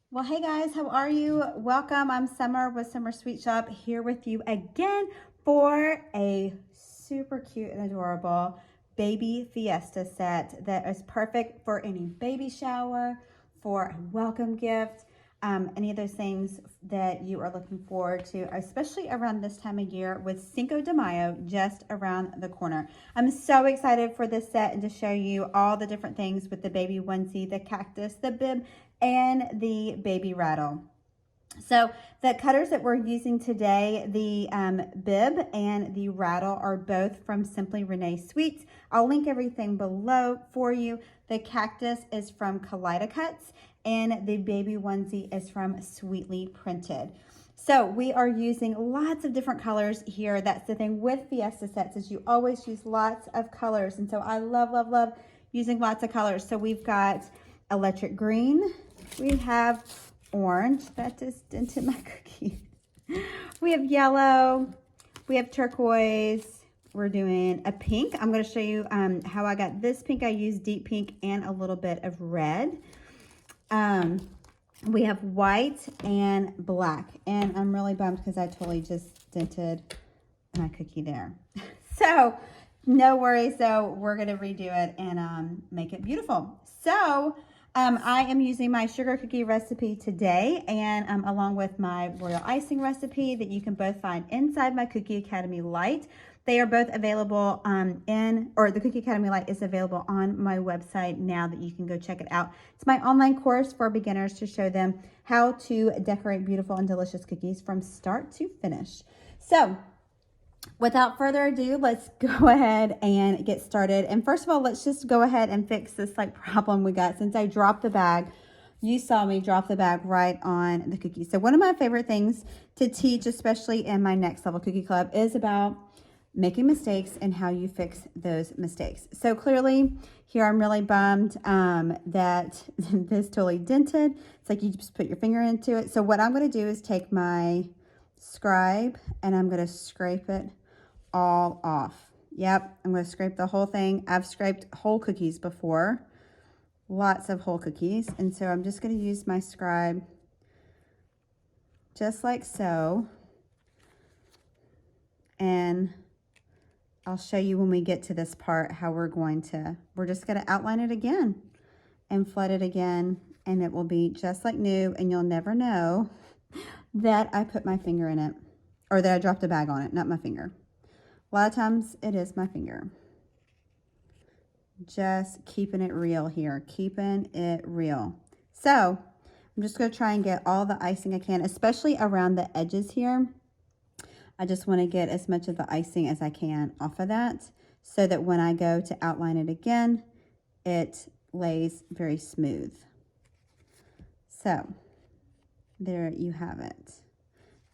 Well, hey guys, how are you? Welcome. I'm Summer with Summer Sweet Shop here with you again for a super cute and adorable baby fiesta set that is perfect for any baby shower, for a welcome gift, any of those things that you are looking forward to, especially around this time of year with Cinco de Mayo just around the corner. I'm so excited for this set and to show you all the different things with the baby onesie, the cactus, the bib, and the baby rattle. So the cutters that we're using today, the bib and the rattle, are both from Simply Renee Sweets. I'll link everything below for you. The cactus is from Kaleidacuts and the baby onesie is from Sweet Leigh Printed. So we are using lots of different colors here. That's the thing with Fiesta sets, is you always use lots of colors. And so I love, love, love using lots of colors. So we've got electric green. We have orange. That just dented my cookie. We have yellow. We have turquoise. We're doing a pink. I'm going to show you how I got this pink. I used deep pink and a little bit of red. We have white and black. And I'm really bummed because I totally just dented my cookie there. So no worries though. We're going to redo it and make it beautiful. So I am using my sugar cookie recipe today, and along with my royal icing recipe that you can both find inside my Cookie Academy Lite. They are both available the Cookie Academy Lite is available on my website now that you can go check it out. It's my online course for beginners to show them how to decorate beautiful and delicious cookies from start to finish. So without further ado, let's go ahead and get started. And first of all, let's just go ahead and fix this problem we got. Since I dropped the bag, you saw me drop the bag right on the cookie. So one of my favorite things to teach, especially in my Next Level Cookie Club, is about making mistakes and how you fix those mistakes. So clearly here I'm really bummed that this totally dented. It's like you just put your finger into it. So what I'm going to do is take my scribe and I'm going to scrape it all off. Yep, I'm going to scrape the whole thing. I've scraped whole cookies before, lots of whole cookies, and so I'm just going to use my scribe just like so, and I'll show you when we get to this part how we're just going to outline it again and flood it again, and it will be just like new, and you'll never know that I put my finger in it, or that I dropped a bag on it, not my finger. A lot of times it is my finger. Just keeping it real here, keeping it real. So I'm just going to try and get all the icing I can, especially around the edges here. I just want to get as much of the icing as I can off of that so that when I go to outline it again, it lays very smooth. So there you have it.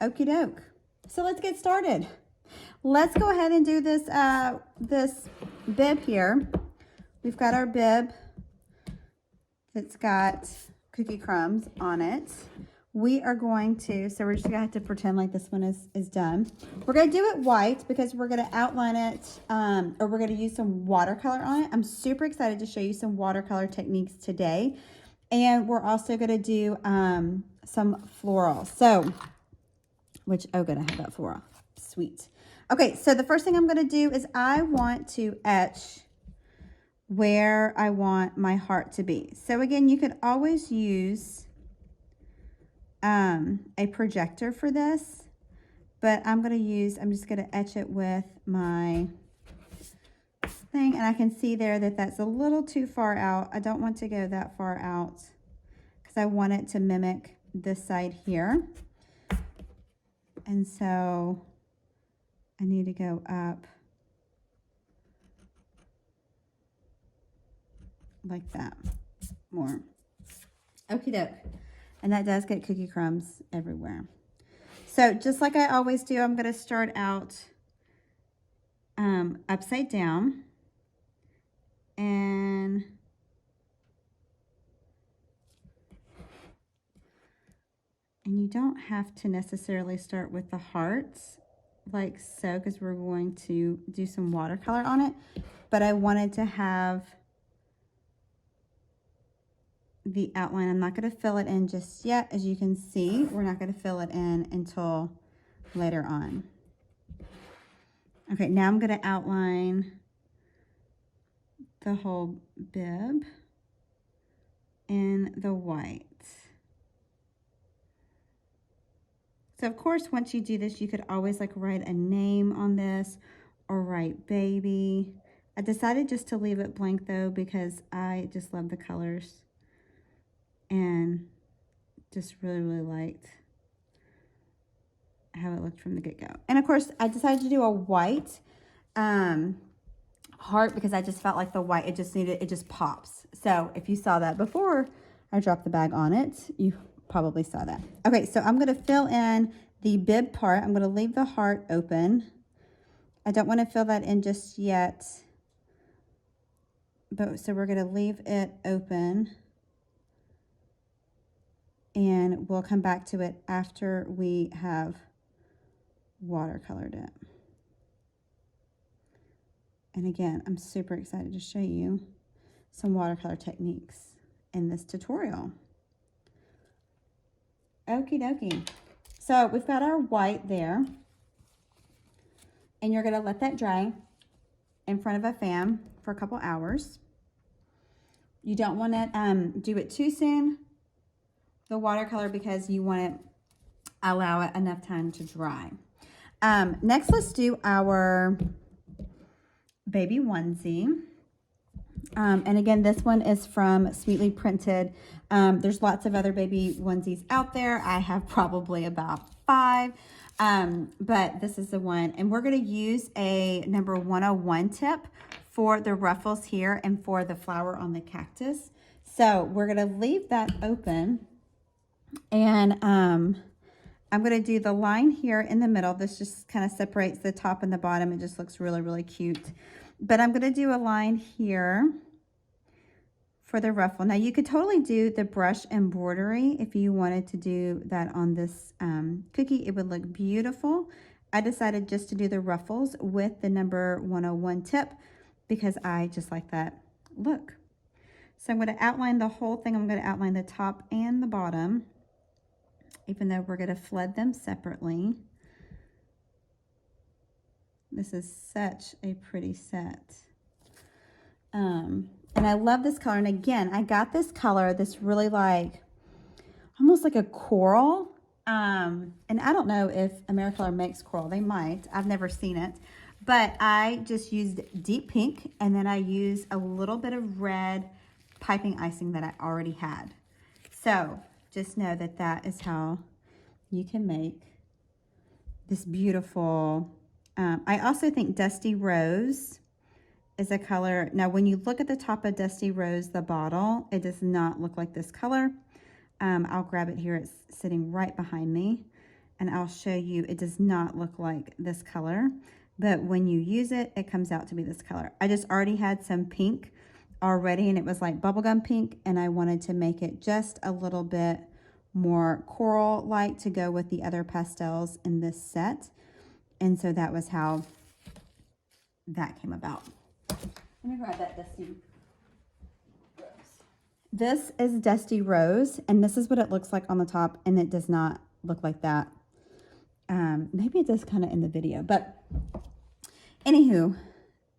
Okie doke. So let's get started. Let's go ahead and do this this bib here. We've got our bib that's got cookie crumbs on it. We are going to, so we're just gonna have to pretend like this one is done. We're gonna do it white because we're gonna outline it, or we're gonna use some watercolor on it. I'm super excited to show you some watercolor techniques today. And we're also gonna do some floral. So, oh good, I have that floral, sweet. Okay, so the first thing I'm going to do is I want to etch where I want my heart to be. So again, you could always use a projector for this, but I'm just going to etch it with my thing, and I can see there that that's a little too far out. I don't want to go that far out because I want it to mimic this side here. And so I need to go up like that more. Okie doke. And that does get cookie crumbs everywhere. So just like I always do, I'm going to start out upside down. And you don't have to necessarily start with the hearts like so, because we're going to do some watercolor on it. But I wanted to have the outline. I'm not going to fill it in just yet. As you can see, we're not going to fill it in until later on. Okay, now I'm going to outline the whole bib in the white. So of course, once you do this, you could always like write a name on this or write baby. I decided just to leave it blank though, because I just love the colors and just really, really liked how it looked from the get-go. And of course, I decided to do a white heart because I just felt like the white, it just pops. So if you saw that before I dropped the bag on it, you probably saw that. Okay, so I'm going to fill in the bib part. I'm going to leave the heart open. I don't want to fill that in just yet, but so we're going to leave it open, and we'll come back to it after we have watercolored it. And again, I'm super excited to show you some watercolor techniques in this tutorial. Okie dokie. So we've got our white there, and you're going to let that dry in front of a fan for a couple hours. You don't want to do it too soon, the watercolor, because you want to allow it enough time to dry. Next, let's do our baby onesie. And again, this one is from Sweet Leigh Printed. There's lots of other baby onesies out there. I have probably about 5, but this is the one. And we're going to use a number 101 tip for the ruffles here and for the flower on the cactus. So we're going to leave that open, and I'm going to do the line here in the middle. This just kind of separates the top and the bottom. It just looks really, really cute. But I'm going to do a line here for the ruffle. Now you could totally do the brush embroidery if you wanted to do that on this cookie. It would look beautiful. I decided just to do the ruffles with the number 101 tip because I just like that look. So I'm going to outline the whole thing. I'm going to outline the top and the bottom, even though we're going to flood them separately. This is such a pretty set. And I love this color. And again, I got this color, this really like, almost like a coral. And I don't know if AmeriColor makes coral. They might. I've never seen it. But I just used deep pink, and then I used a little bit of red piping icing that I already had. So just know that that is how you can make this beautiful. I also think Dusty Rose is a color. Now, when you look at the top of Dusty Rose, the bottle, it does not look like this color. I'll grab it here. It's sitting right behind me, and I'll show you. It does not look like this color, but when you use it, it comes out to be this color. I just already had some pink already, and it was like bubblegum pink, and I wanted to make it just a little bit more coral-like to go with the other pastels in this set. And so that was how that came about. Let me grab that Dusty Rose. This is Dusty Rose, and this is what it looks like on the top, and it does not look like that. Maybe it does kind of in the video, but anywho,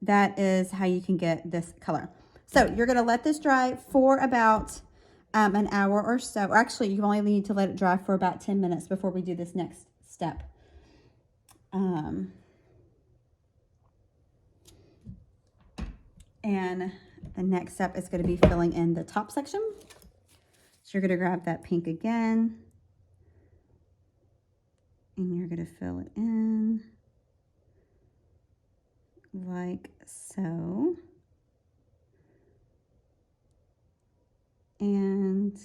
that is how you can get this color. So you're going to let this dry for about an hour or so. Or actually, you only need to let it dry for about 10 minutes before we do this next step. And the next step is going to be filling in the top section. So you're going to grab that pink again, and you're going to fill it in like so. And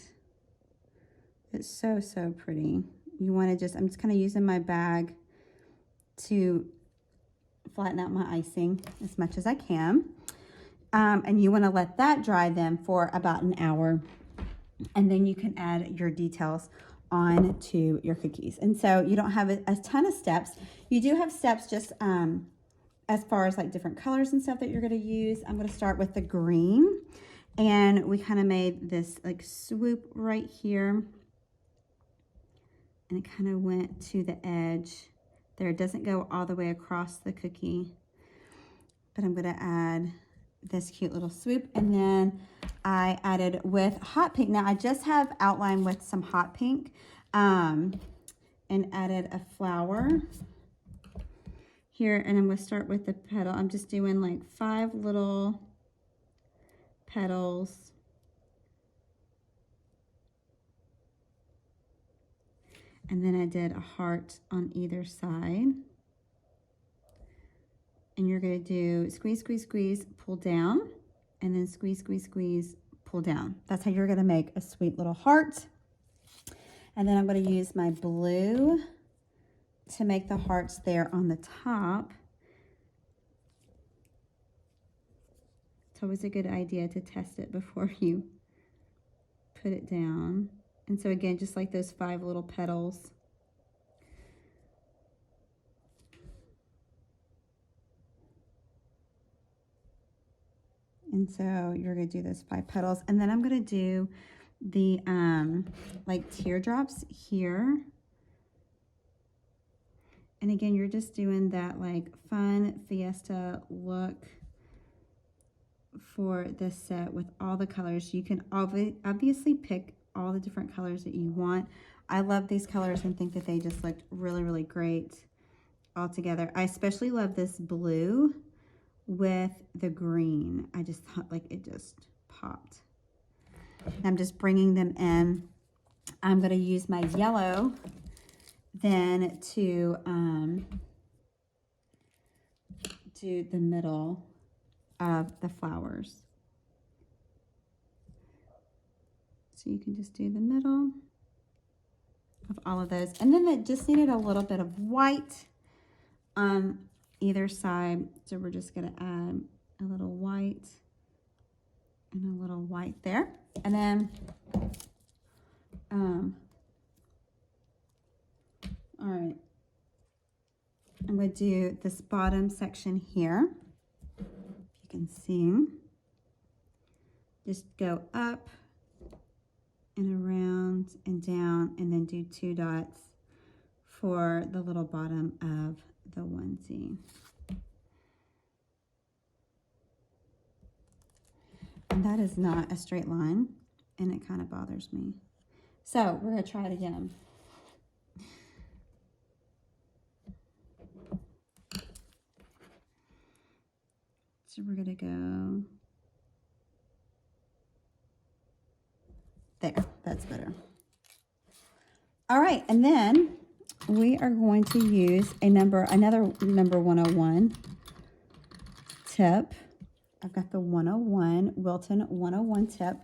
it's so, so pretty. You want to just, I'm just kind of using my bag to flatten out my icing as much as I can. And you want to let that dry then for about an hour, and then you can add your details on to your cookies. And so you don't have a ton of steps. You do have steps just as far as like different colors and stuff that you're going to use. I'm going to start with the green, And we kind of made this like swoop right here. And it kind of went to the edge there. It doesn't go all the way across the cookie. But I'm going to add this cute little swoop. And then I added with hot pink. Now I just have outlined with some hot pink and added a flower here. And I'm going to start with the petal. I'm just doing like 5 little petals. And then I did a heart on either side. And you're going to do squeeze, squeeze, squeeze, pull down, and then squeeze, squeeze, squeeze, pull down. That's how you're going to make a sweet little heart. And then I'm going to use my blue to make the hearts there on the top. It's always a good idea to test it before you put it down. And so again, just like those 5 little petals. And so you're going to do those 5 petals. And then I'm going to do the like teardrops here. And again, you're just doing that like fun fiesta look for this set with all the colors. You can obviously pick all the different colors that you want. I love these colors and think that they just looked really, really great all together. I especially love this blue with the green. I just thought like it just popped. I'm just bringing them in. I'm going to use my yellow then to do the middle of the flowers. So you can just do the middle of all of those. And then it just needed a little bit of white on either side. So we're just going to add a little white and a little white there. And then, all right, I'm going to do this bottom section here. If you can see, just go up and around and down, and then do 2 dots for the little bottom of the onesie. And that is not a straight line, and it kind of bothers me. So we're going to try it again. So we're going to go there. That's better. All right, and then we are going to use another number 101 tip. I've got the 101, Wilton 101 tip,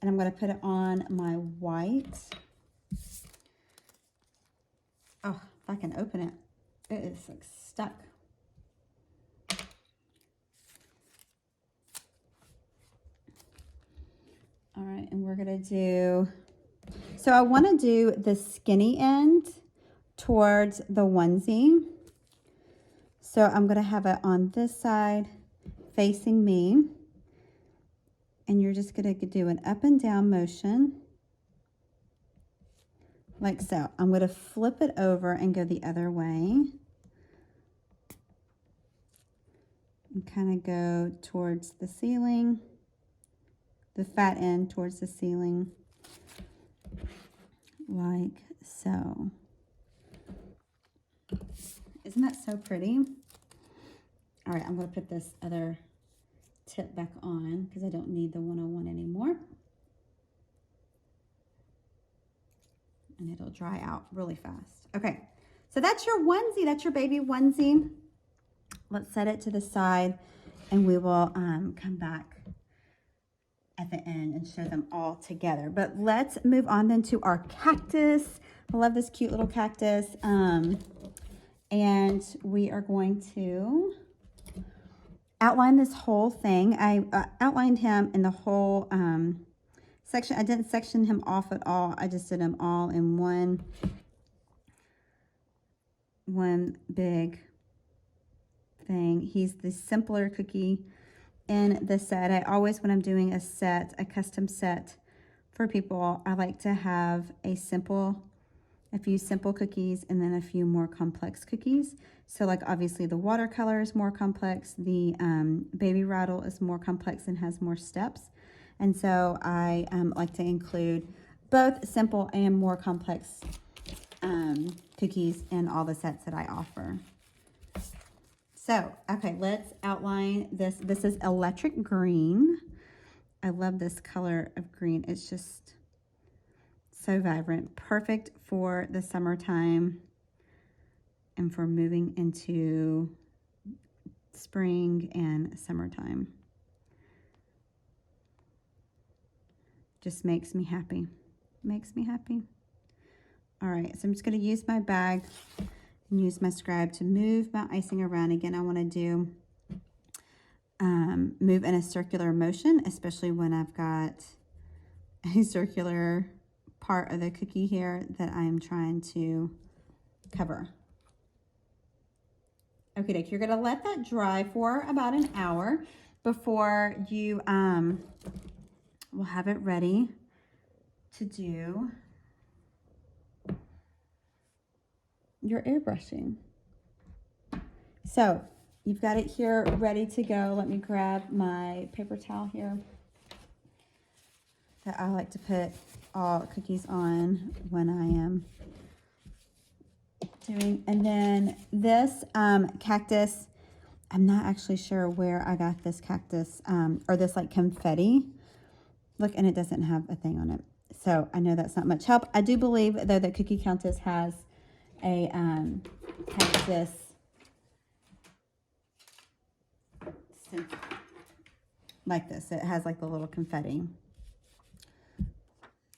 and I'm going to put it on my white. Oh, if I can open it, it is like stuck. All right, and we're going to do, so I want to do the skinny end towards the onesie. So I'm going to have it on this side facing me. And you're just going to do an up and down motion like so. I'm going to flip it over and go the other way. And kind of go towards the ceiling. The fat end towards the ceiling, like so. Isn't that so pretty? All right, I'm going to put this other tip back on because I don't need the 101 anymore. And it'll dry out really fast. Okay, so that's your onesie. That's your baby onesie. Let's set it to the side, and we will come back at the end and show them all together. But let's move on then to our cactus. I love this cute little cactus. And we are going to outline this whole thing. I outlined him in the whole section. I didn't section him off at all. I just did them all in one big thing. He's the simpler cookie. in the set. I always, when I'm doing a set, a custom set for people, I like to have a few simple cookies and then a few more complex cookies. So like obviously the watercolor is more complex, the baby rattle is more complex and has more steps. And so I like to include both simple and more complex cookies in all the sets that I offer. So, okay, let's outline this. This is electric green. I love this color of green. It's just so vibrant, perfect for the summertime and for moving into spring and summertime. Just makes me happy. Makes me happy. All right, so I'm just going to use my bag and use my scribe to move my icing around. Again, I want to do move in a circular motion, especially when I've got a circular part of the cookie here that I'm trying to cover. Okay, Dick, you're going to let that dry for about an hour before you will have it ready to do your airbrushing. So you've got it here ready to go. Let me grab my paper towel here that I like to put all cookies on when I am doing. And then this cactus, I'm not actually sure where I got this cactus or this like confetti. Look, and it doesn't have a thing on it. So I know that's not much help. I do believe though that Cookie Countess has a cactus like this. It has like the little confetti.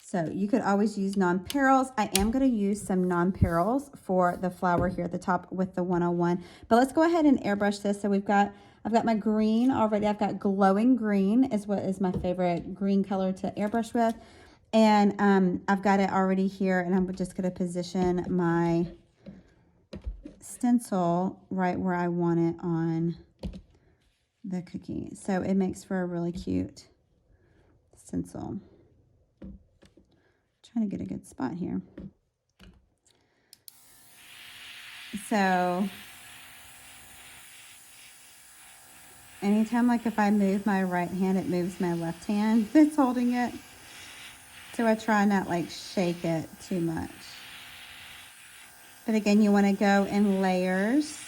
So you could always use non-perils. I am going to use some non-perils for the flower here at the top with the 101. But let's go ahead and airbrush this. So I've got my green already. I've got glowing green is what is my favorite green color to airbrush with. And I've got it already here, and I'm just going to position my stencil right where I want it on the cookie. So it makes for a really cute stencil. Trying to get a good spot here. So anytime, like if I move my right hand, it moves my left hand that's holding it. So I try not like shake it too much. But again, you want to go in layers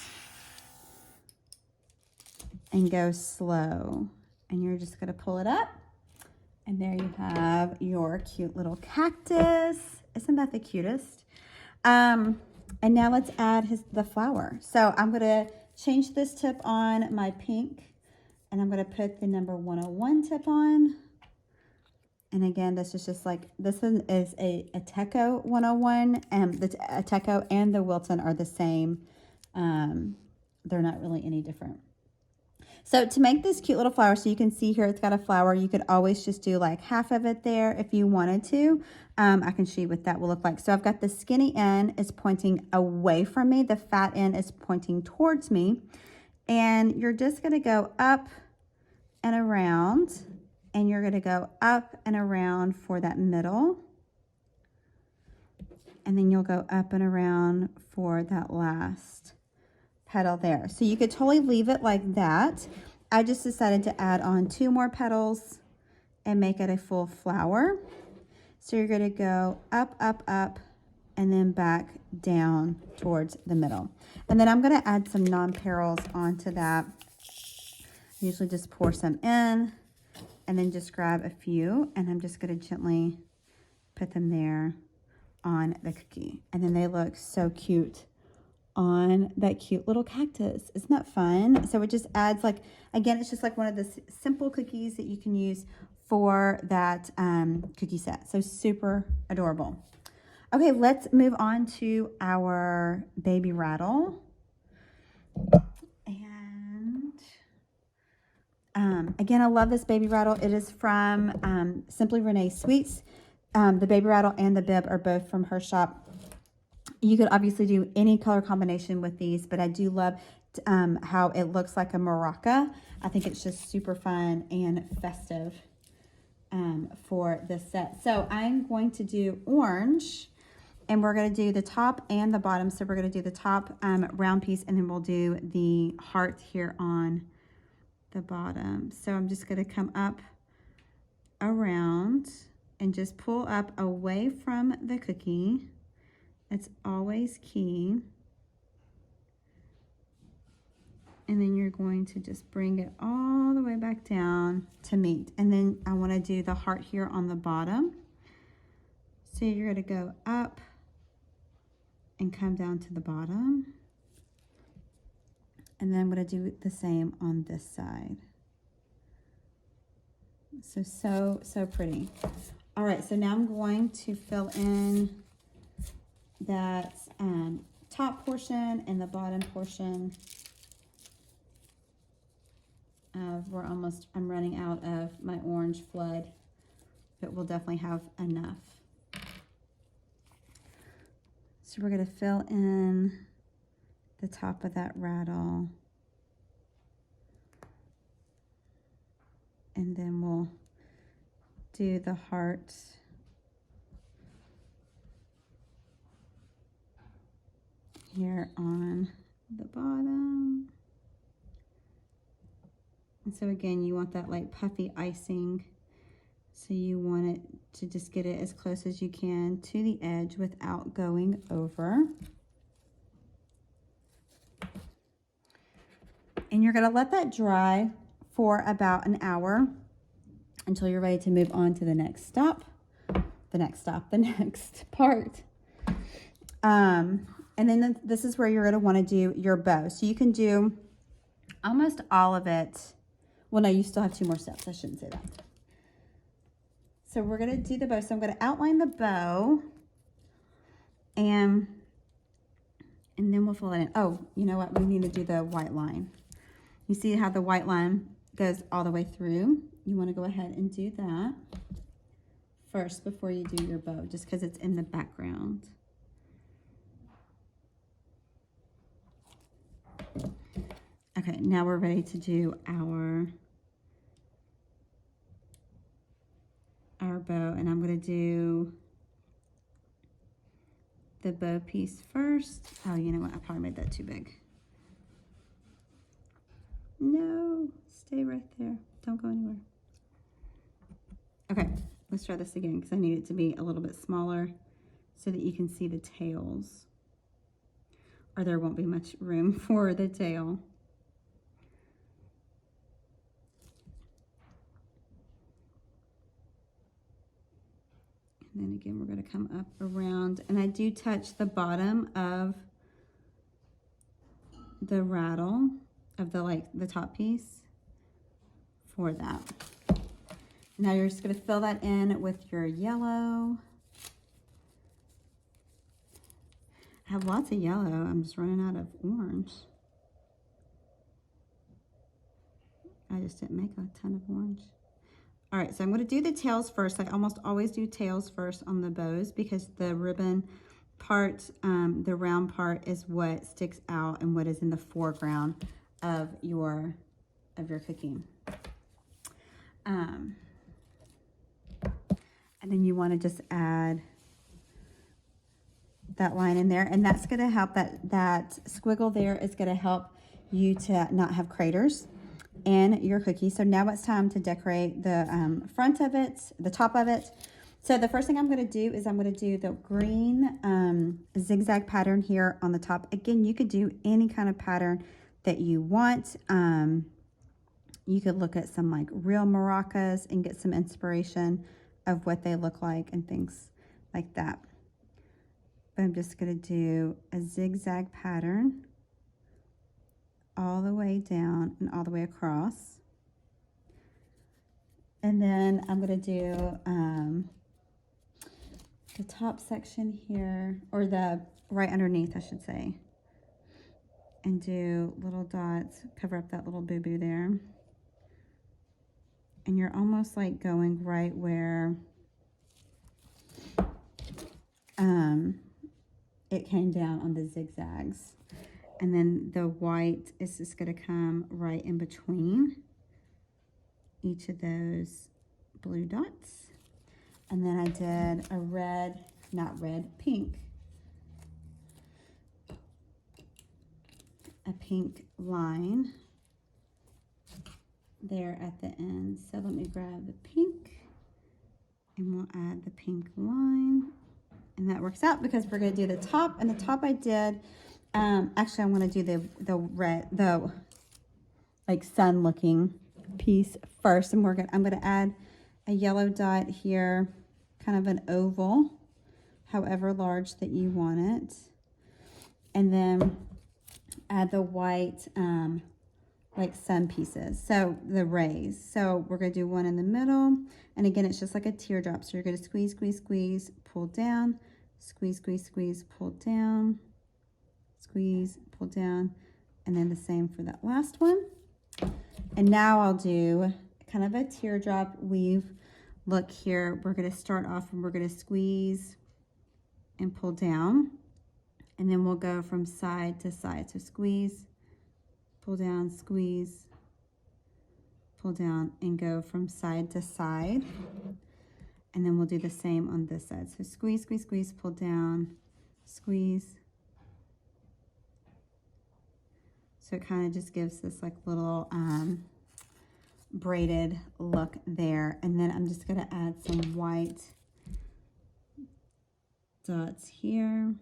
and go slow. And you're just going to pull it up. And there you have your cute little cactus. Isn't that the cutest? And now let's add the flower. So I'm going to change this tip on my pink. And I'm going to put the number 101 tip on. And again, this is just like, this one is a Teco 101. And the Teco and the Wilton are the same. They're not really any different. So to make this cute little flower, so you can see here it's got a flower, you could always just do like half of it there if you wanted to. I can show you what that will look like. So I've got the skinny end is pointing away from me. The fat end is pointing towards me. And you're just going to go up and around. And you're going to go up and around for that middle. And then you'll go up and around for that last petal there. So you could totally leave it like that. I just decided to add on 2 more petals and make it a full flower. So you're going to go up, up, up, and then back down towards the middle. And then I'm going to add some non-perils onto that. Usually just pour some in and then just grab a few, and I'm just going to gently put them there on the cookie. And then they look so cute on that cute little cactus. Isn't that fun? So it just adds like, again, it's just like one of the simple cookies that you can use for that cookie set. So super adorable. Okay, let's move on to our baby rattle. And again, I love this baby rattle. It is from Simply Renee Sweets. The baby rattle and the bib are both from her shop. You could obviously do any color combination with these, but I do love how it looks like a maraca. I think it's just super fun and festive for this set. So I'm going to do orange, and we're going to do the top and the bottom. So we're going to do the top round piece, and then we'll do the heart here on the bottom. So I'm just going to come up around and just pull up away from the cookie. It's always key. And then you're going to just bring it all the way back down to meet. And then I want to do the heart here on the bottom. So you're going to go up and come down to the bottom. And then I'm going to do the same on this side. So pretty. All right, so now I'm going to fill in that top portion and the bottom portion. I'm running out of my orange flood, but we'll definitely have enough. So we're going to fill in the top of that rattle. And then we'll do the heart. Here on the bottom. And so again, you want that like puffy icing. So you want it to just get it as close as you can to the edge without going over. And you're going to let that dry for about an hour until you're ready to move on to the next part. And then this is where you're going to want to do your bow. So you can do almost all of it. Well, no, you still have 2 more steps. I shouldn't say that. So we're going to do the bow. So I'm going to outline the bow. And then we'll fill it in. Oh, you know what? We need to do the white line. You see how the white line goes all the way through? You want to go ahead and do that first before you do your bow, just because it's in the background. Okay, now we're ready to do our bow, and I'm going to do the bow piece first. Oh, you know what? I probably made that too big. No, stay right there. Don't go anywhere. Okay, let's try this again because I need it to be a little bit smaller so that you can see the tails, or there won't be much room for the tail. And then again, we're going to come up around, and I do touch the bottom of the rattle of the top piece for that. Now you're just going to fill that in with your yellow. I have lots of yellow. I'm just running out of orange. I just didn't make a ton of orange. All right, so I'm going to do the tails first. I almost always do tails first on the bows because the ribbon part, the round part, is what sticks out and what is in the foreground of your cookie. And then you want to just add that line in there, and that's going to help. That squiggle there is going to help you to not have craters in your cookie. So now it's time to decorate the front of it, the top of it. So the first thing I'm going to do is I'm going to do the green zigzag pattern here on the top. Again, you could do any kind of pattern that you want. You could look at some like real maracas and get some inspiration of what they look like and things like that. But I'm just going to do a zigzag pattern all the way down and all the way across. And then I'm going to do the top section here, or the right underneath, I should say, and do little dots, cover up that little boo-boo there. And you're almost like going right where it came down on the zigzags. And then the white is just going to come right in between each of those blue dots. And then I did a red, not red, pink. A pink line there at the end. So let me grab the pink and we'll add the pink line. And that works out because we're going to do the top. And the top I did, actually I'm going to do the red, the like sun looking piece first. And I'm going to add a yellow dot here, kind of an oval, however large that you want it. And then add the white like sun pieces, so the rays. So we're going to do one in the middle, and again it's just like a teardrop. So you're going to squeeze, squeeze, squeeze, pull down, squeeze, squeeze, squeeze, pull down, squeeze, pull down, and then the same for that last one. And now I'll do kind of a teardrop weave look here. We're going to start off and we're going to squeeze and pull down, and then we'll go from side to side. So squeeze, pull down, squeeze, pull down, and go from side to side. And then we'll do the same on this side. So squeeze, squeeze, squeeze, pull down, squeeze. So it kind of just gives this like little braided look there. And then I'm just going to add some white dots here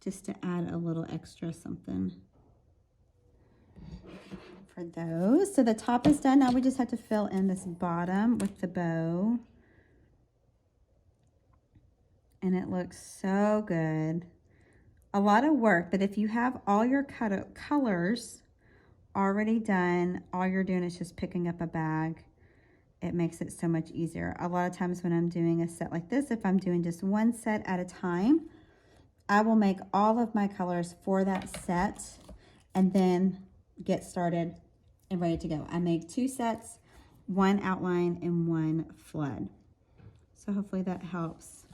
just to add a little extra something for those. So the top is done. Now we just have to fill in this bottom with the bow. And it looks so good. A lot of work, but if you have all your colors already done, all you're doing is just picking up a bag. It makes it so much easier. A lot of times when I'm doing a set like this, if I'm doing just one set at a time, I will make all of my colors for that set and then get started and ready to go. I make 2 sets, 1 outline and 1 flood. So hopefully that helps.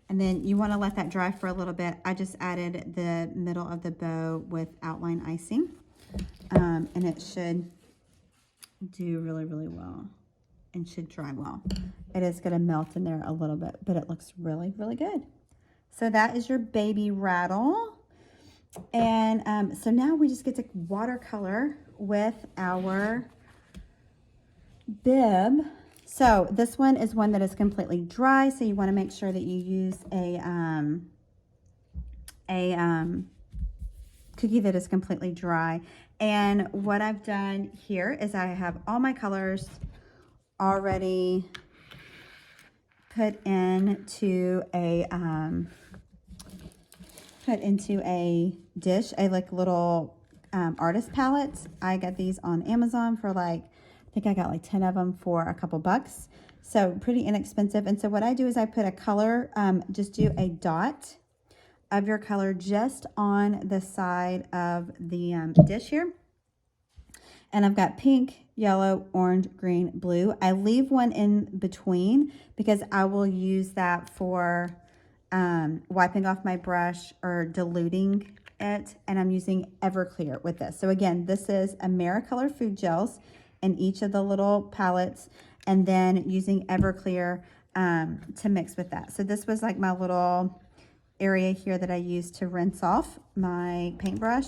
And then you want to let that dry for a little bit. I just added the middle of the bow with outline icing, and it should do really, really well and should dry well. It is going to melt in there a little bit, but it looks really, really good. So that is your baby rattle. And so now we just get to watercolor with our bib. So this one is one that is completely dry. So you want to make sure that you use a cookie that is completely dry. And what I've done here is I have all my colors already put into a dish, a like little artist palette. I got these on Amazon for like, I think I got like 10 of them for a couple bucks. So pretty inexpensive. And so what I do is I put a color, just do a dot of your color just on the side of the dish here. And I've got pink, yellow, orange, green, blue. I leave one in between because I will use that for wiping off my brush or diluting it. And I'm using Everclear with this. So again, this is AmeriColor food gels in each of the little palettes, and then using Everclear to mix with that. So this was like my little area here that I used to rinse off my paintbrush.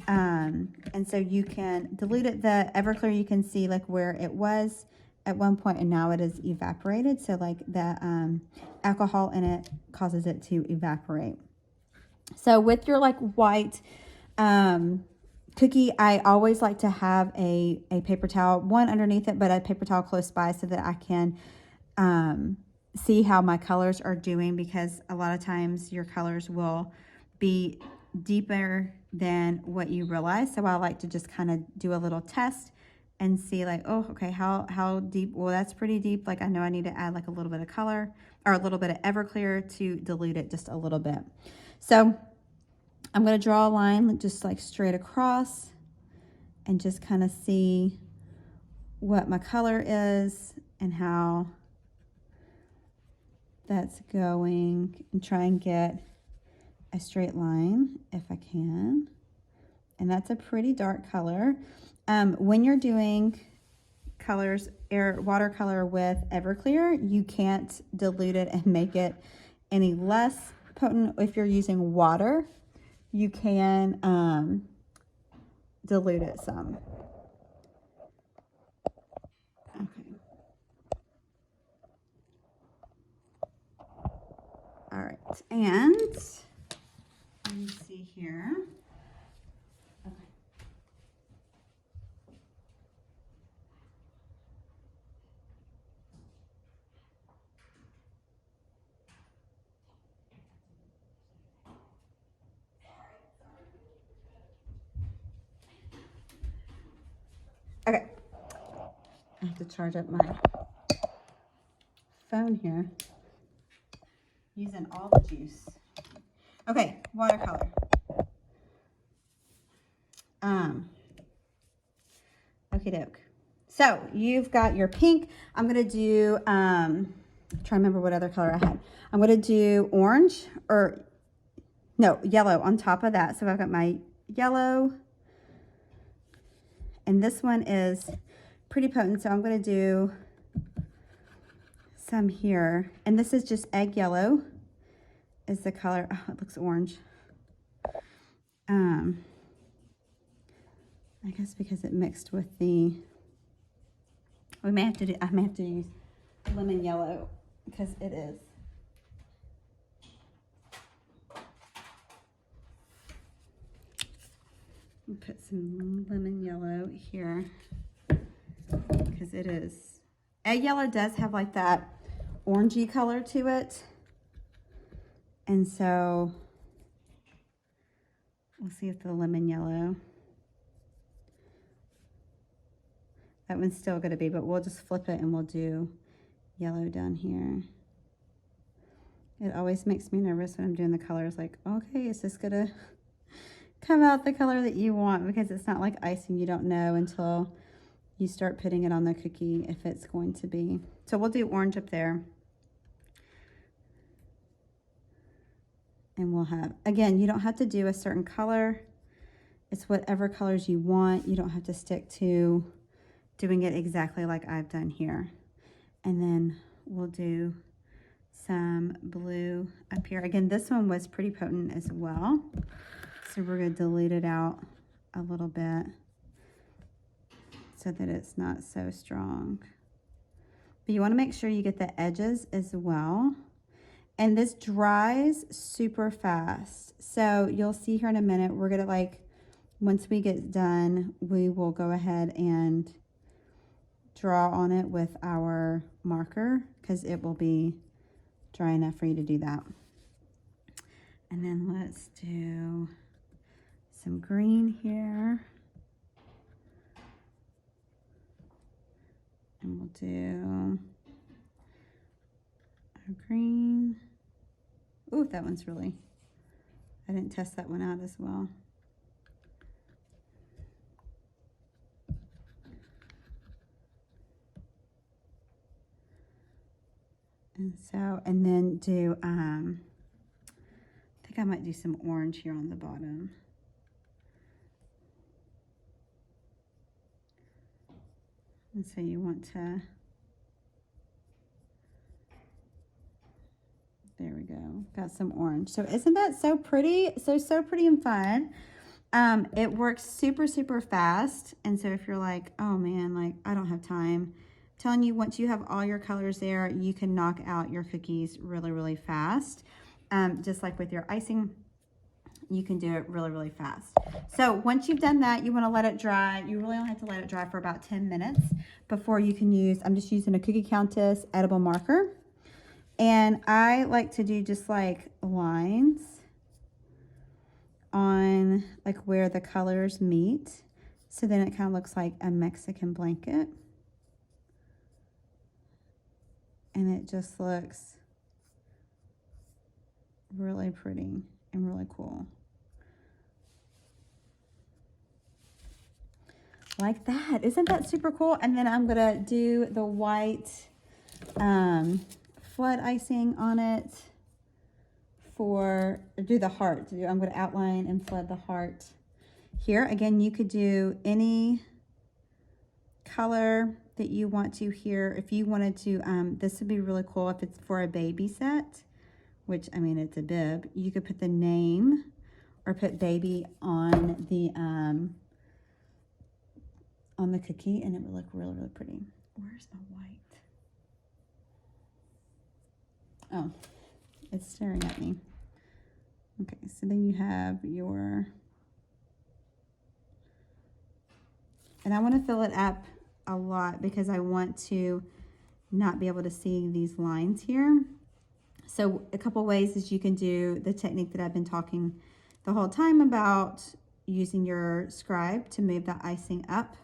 And so you can dilute it. The Everclear, you can see like where it was at one point and now it is evaporated. So like the alcohol in it causes it to evaporate. So with your like white cookie, I always like to have a paper towel, one underneath it, but a paper towel close by so that I can see how my colors are doing, because a lot of times your colors will be deeper than what you realize. So I like to just kind of do a little test and see like, oh, okay, how deep? Well, that's pretty deep. Like I know I need to add like a little bit of color or a little bit of Everclear to dilute it just a little bit. So I'm going to draw a line just like straight across and just kind of see what my color is and how that's going, and try and get a straight line if I can. And that's a pretty dark color. When you're doing colors, watercolor with Everclear, you can't dilute it and make it any less potent. If you're using water, you can dilute it some. Okay. All right, and let me see here. Okay, I have to charge up my phone here, using all the juice. Okay, watercolor. Okie doke. So you've got your pink. I'm gonna do, try to remember what other color I had. I'm gonna do orange, or no, yellow on top of that. So I've got my yellow, and this one is pretty potent, so I'm going to do some here. And this is just egg yellow is the color. Oh, it looks orange. I guess because it mixed with the, I may have to use lemon yellow because it is. Put some lemon yellow here because it is. Egg yellow does have like that orangey color to it. And so we'll see if the lemon yellow, that one's still going to be, but we'll just flip it and we'll do yellow down here. It always makes me nervous when I'm doing the colors, like, okay, is this going to come out the color that you want? Because it's not like icing. You don't know until you start putting it on the cookie if it's going to be. So we'll do orange up there. And we'll have, again, you don't have to do a certain color. It's whatever colors you want. You don't have to stick to doing it exactly like I've done here. And then we'll do some blue up here. Again, this one was pretty potent as well. So we're going to dilute it out a little bit so that it's not so strong. But you want to make sure you get the edges as well. And this dries super fast. So you'll see here in a minute, we're going to, like, once we get done, we will go ahead and draw on it with our marker because it will be dry enough for you to do that. And then let's do some green here. And we'll do our green. Ooh, that one's really, I didn't test that one out as well. And so, and then do, I think I might do some orange here on the bottom. And so you want to, there we go, got some orange. So isn't that so pretty? So pretty and fun. It works super, super fast. And so if you're like, oh man, like I don't have time, I'm telling you, once you have all your colors there, you can knock out your cookies really, really fast. Just like with your icing, you can do it really, really fast. So once you've done that, you want to let it dry. You really only have to let it dry for about 10 minutes before you can use, I'm just using a Cookie Countess edible marker. And I like to do just like lines on like where the colors meet. So then it kind of looks like a Mexican blanket. And it just looks really pretty and really cool. Like that. Isn't that super cool? And then I'm gonna do the white flood icing on it do the heart. I'm going to outline and flood the heart here. Again, you could do any color that you want to here. If you wanted to, this would be really cool if it's for a baby set, which, I mean, it's a bib. You could put the name or put baby on the cookie, and it would look really, really pretty. Where's the white? Oh, it's staring at me. Okay, so then you have your, and I want to fill it up a lot because I want to not be able to see these lines here. So a couple ways is you can do the technique that I've been talking the whole time about, using your scribe to move the icing up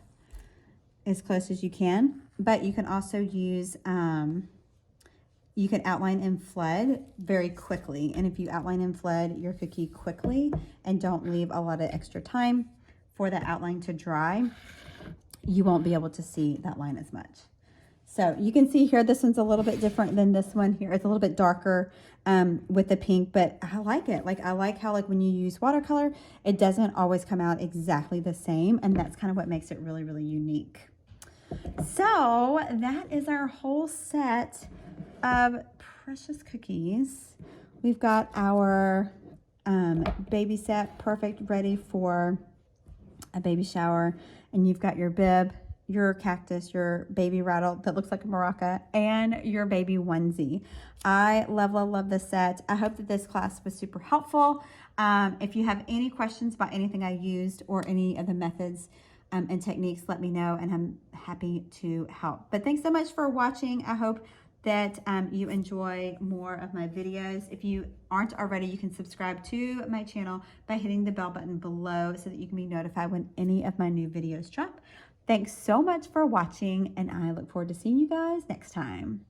as close as you can. But you can also use, you can outline and flood very quickly. And if you outline and flood your cookie quickly and don't leave a lot of extra time for the outline to dry, you won't be able to see that line as much. So you can see here, this one's a little bit different than this one here. It's a little bit darker with the pink, but I like it. Like, I like how, like, when you use watercolor, it doesn't always come out exactly the same. And that's kind of what makes it really, really unique. So that is our whole set of precious cookies. We've got our baby set, perfect, ready for a baby shower. And you've got your bib, your cactus, your baby rattle that looks like a maraca, and your baby onesie. I love, love, love this set. I hope that this class was super helpful. If you have any questions about anything I used or any of the methods and techniques, let me know, and I'm happy to help. But thanks so much for watching. I hope that you enjoy more of my videos. If you aren't already, you can subscribe to my channel by hitting the bell button below so that you can be notified when any of my new videos drop. Thanks so much for watching, and I look forward to seeing you guys next time.